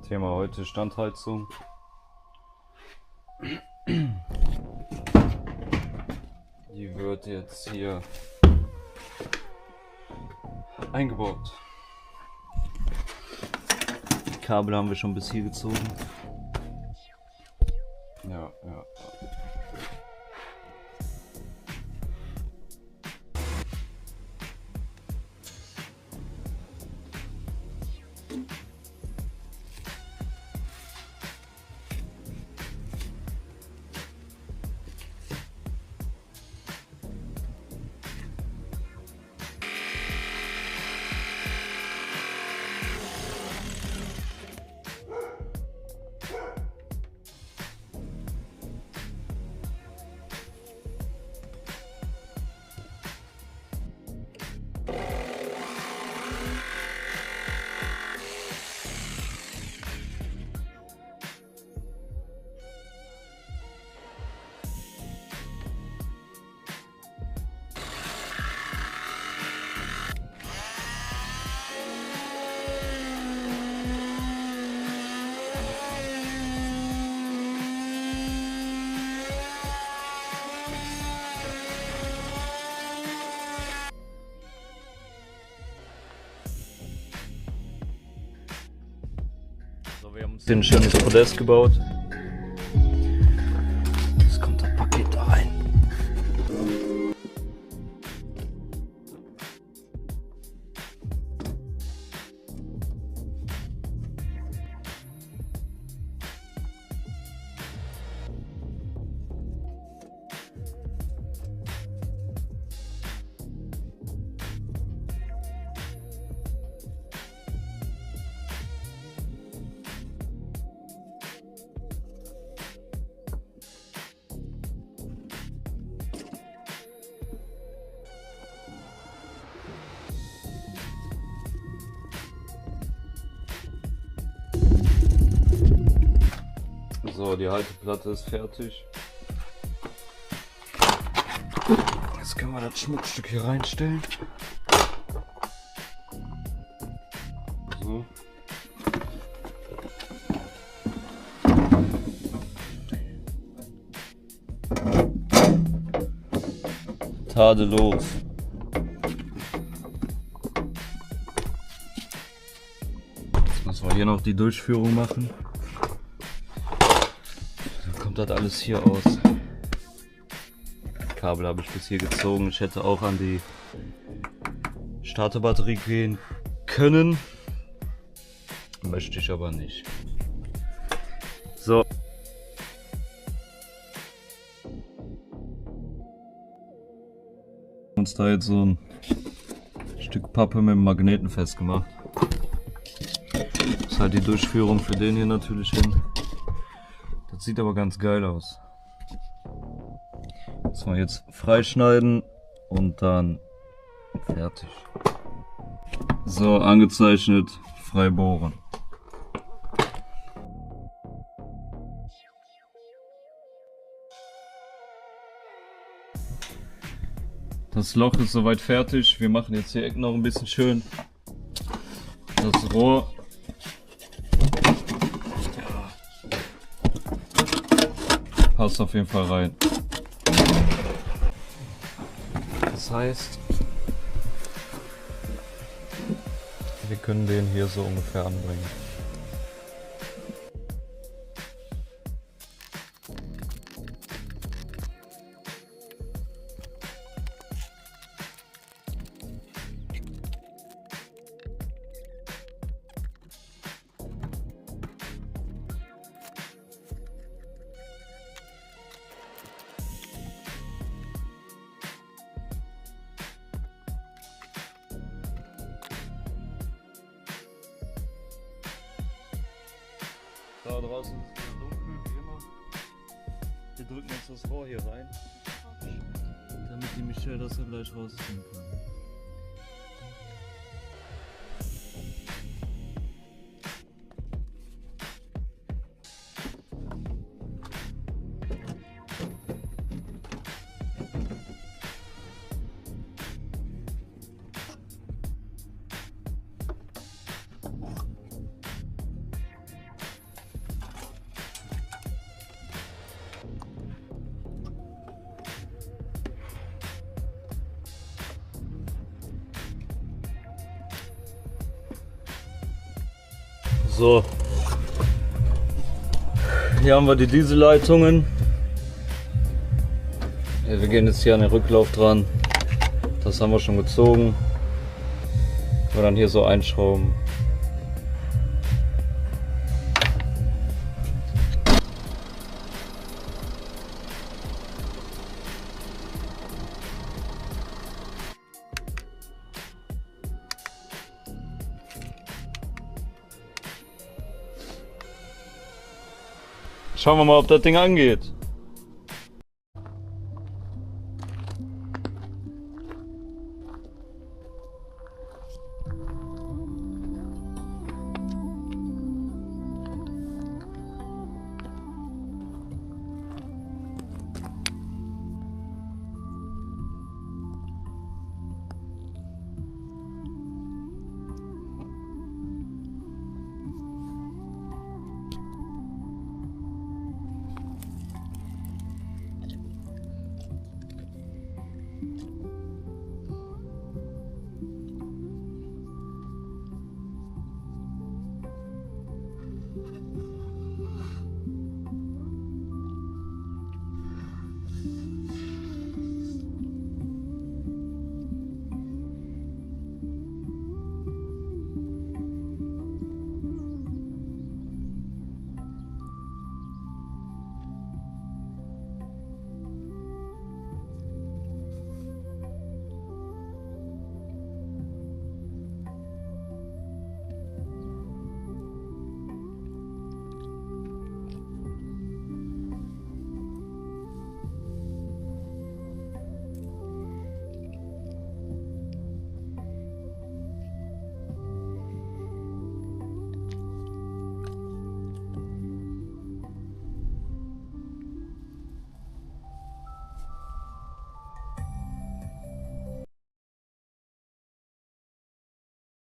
Thema heute Standheizung. Die wird jetzt hier eingebaut. Die Kabel haben wir schon bis hier gezogen. Ja. So, wir haben uns hier ein schönes Podest gebaut. Jetzt kommt das Paket da rein. So, die Halteplatte ist fertig. Jetzt können wir das Schmuckstück hier reinstellen. So. Tadellos. Jetzt müssen wir hier noch die Durchführung machen. Das alles hier aus. Kabel habe ich bis hier gezogen. Ich hätte auch an die Starterbatterie gehen können. Möchte ich aber nicht. So. Uns da jetzt so ein Stück Pappe mit dem Magneten festgemacht. Das ist halt die Durchführung für den hier natürlich hin. Das sieht aber ganz geil aus. Das wir jetzt freischneiden und dann fertig. So, angezeichnet, frei bohren. Das Loch ist soweit fertig. Wir machen jetzt hier Ecken noch ein bisschen schön. Das Rohr. Passt auf jeden Fall rein. Das heißt, wir können den hier so ungefähr anbringen. Da draußen ist es dunkel, wie immer. Wir drücken jetzt das Rohr hier rein, damit die Michelle das dann gleich rausziehen kann. So. Hier haben wir die Dieselleitungen. Ja, wir gehen jetzt hier an den Rücklauf dran. Das haben wir schon gezogen. Wir dann hier so einschrauben. Schauen wir mal, ob das Ding angeht.